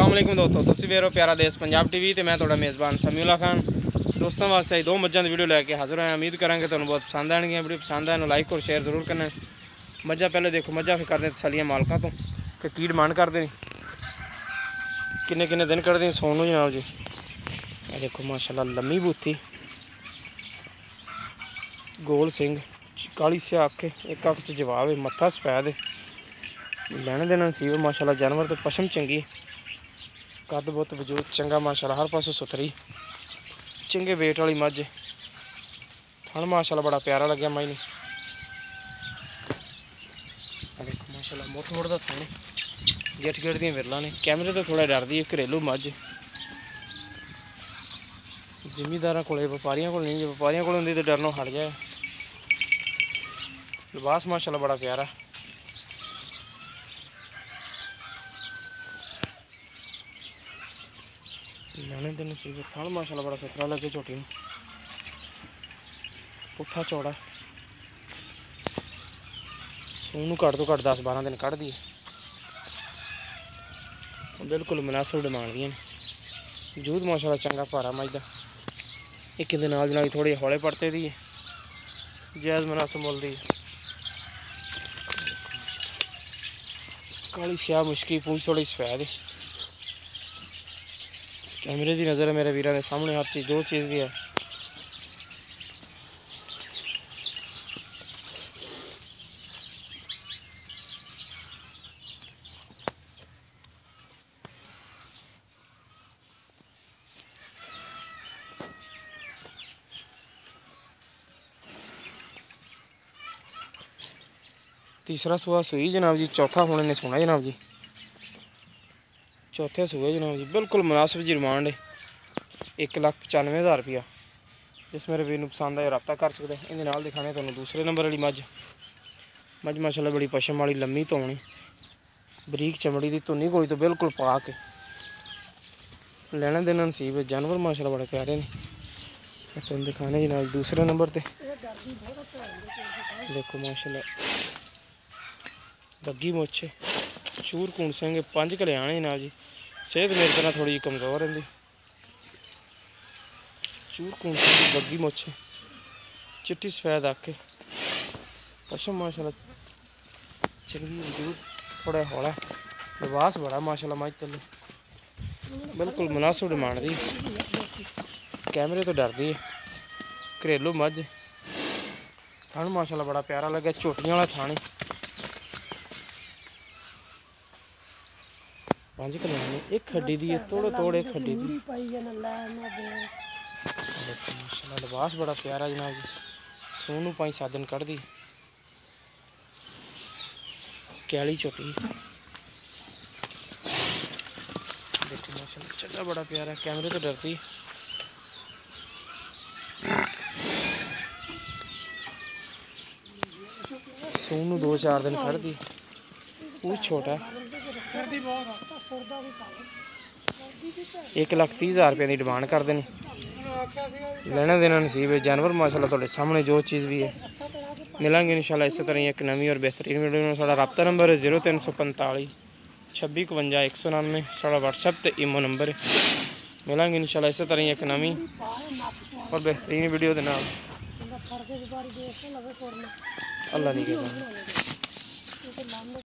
अस्सलाम वालेकुम दोस्तों, तुसीं वेख रहे हो प्यारा देश पंजाब टीवी ते मैं तुहाडा मेज़बान समीउल्ला खान। दोस्तों वास्ते दो मज्जां दी वीडियो लैके हाज़र हैं। उम्मीद करांगे तुहानूं बहुत पसंद आएगी। वीडियो पसंद आए लाइक और शेयर जरूर करना। मज्जां पहले देखो, मज्जां फिर करदे तसलियां मालकां तो कि की डिमांड करदे ने, किन्ने किन्ने दिन कढ़दे सोन नूं जनाब जी। देखो माशाल्लाह लम्मी बूथी, गोल सिंह, काली स्याह अक्ख, एक अक्ख च जवाब है, मत्था सफैद है, लैने देना नसीब है माशाल्लाह। जानवर तो पशम चंगी, कद बुत वजूद चंगा माशाल्लाह, हर पासों सुथरी चंगे वेट वाली मझ। थन माशाल्लाह बड़ा प्यारा लग्या मझ नूं। देखो माशाल्लाह मुठ मुठ दा थन, गिठ गिठ दी विरला ने। कैमरे तो थोड़ा डरदी है, घरेलू मझ जिमीदारां कोले, व्यापारियों को नहीं, व्यापारियों को होंदी तो डरनों हट जाए। लिबास माशाल्लाह बड़ा प्यारा, लाने देने नसीब। थन माशाल्लाह बड़ा सुथरा लगे झोटी में, पुट्ठा चौड़ा, सून घट तो घट 10-12 दिन कढ़ दी, बिल्कुल मुनासिब डिमांड दी। वजूद माशाल्लाह चंगा भारा मझ दा। एक दे नाल जनाब थोड़े हौले पड़ते दी है, जायज़ मुनासिब मुल दी। काली स्याह मुश्की, पूछ थोड़ी सफैद है। कैमरे की नज़र है मेरे वीर के सामने, हर चीज़ जो चीज़ भी है। तीसरा सूआ सूई जनाब जी, चौथा होने ने सोना जनाब जी, चौथे सूए जनाब जी। बिल्कुल मुनासिब जी डिमांड है, 1,95,000 रुपया। जिस मेरे वीर नूं पसंद आए रब्ता कर सकते। इहदे नाल दिखाने तुहानूं दूसरे नंबर वाली मझ माशाल्लाह बड़ी पशम वाली, लम्मी धौनी, बरीक चमड़ी की धुनी, कोई तो बिल्कुल पाक है, लेना देना नसीब है। जानवर माशाल्लाह बड़े प्यारे ने, तुहानूं दिखाने जनाब दूसरे नंबर ते। देखो माशाल्लाह बग्गी मुछ, चूर कूण सिंह, 5 कल्याण जनाब जी। सेहत मेरी तरह थोड़ी जी कमज़ोर रही। चूर कूण सिंह, बग्गी मुछ, चिट्टी सफैद अक्ख, पशम माशाल्लाह चंगी, वजूद थोड़ा हौला, लिबास बड़ा माशाल्लाह मझ तले, बिल्कुल मुनासिब डिमांड दी। कैमरे तो डरदी है, घरेलू मझ। थन माशाल्लाह बड़ा प्यारा लगे, झोटियां वाला थान है। 5 कल्याण, एक खड्डी दी है, तोड़ो तोड़े खड्डी दी। माशाल्लाह लिबास बड़ा प्यारा जनाब जी। सोनू 5-7 दिन कढ़ दी, क्याली झोटी। देखो माशाल्लाह चंगा बड़ा प्यारा, कैमरे तो डरती। सोनू 2-4 दिन कढ़ दी, पूछ छोटा, 1,30,000 रुपये की डिमांड करते हैं। लेना देना नसीब है। जानवर माशाल्लाह थोड़े सामने जो चीज़ भी है। मिलेंगे इंशाल्लाह इस तरह एक नवी और बेहतरीन वीडियो में। साड़ा रब्ता नंबर है 0345 26 51 199, साड़ा व्हाट्सएप ते ईमो नंबर है। मिलेंगे इंशाल्लाह इस तरह एक नवी और बेहतरीन वीडियो के नाल। अल्लाह नहीं कहता।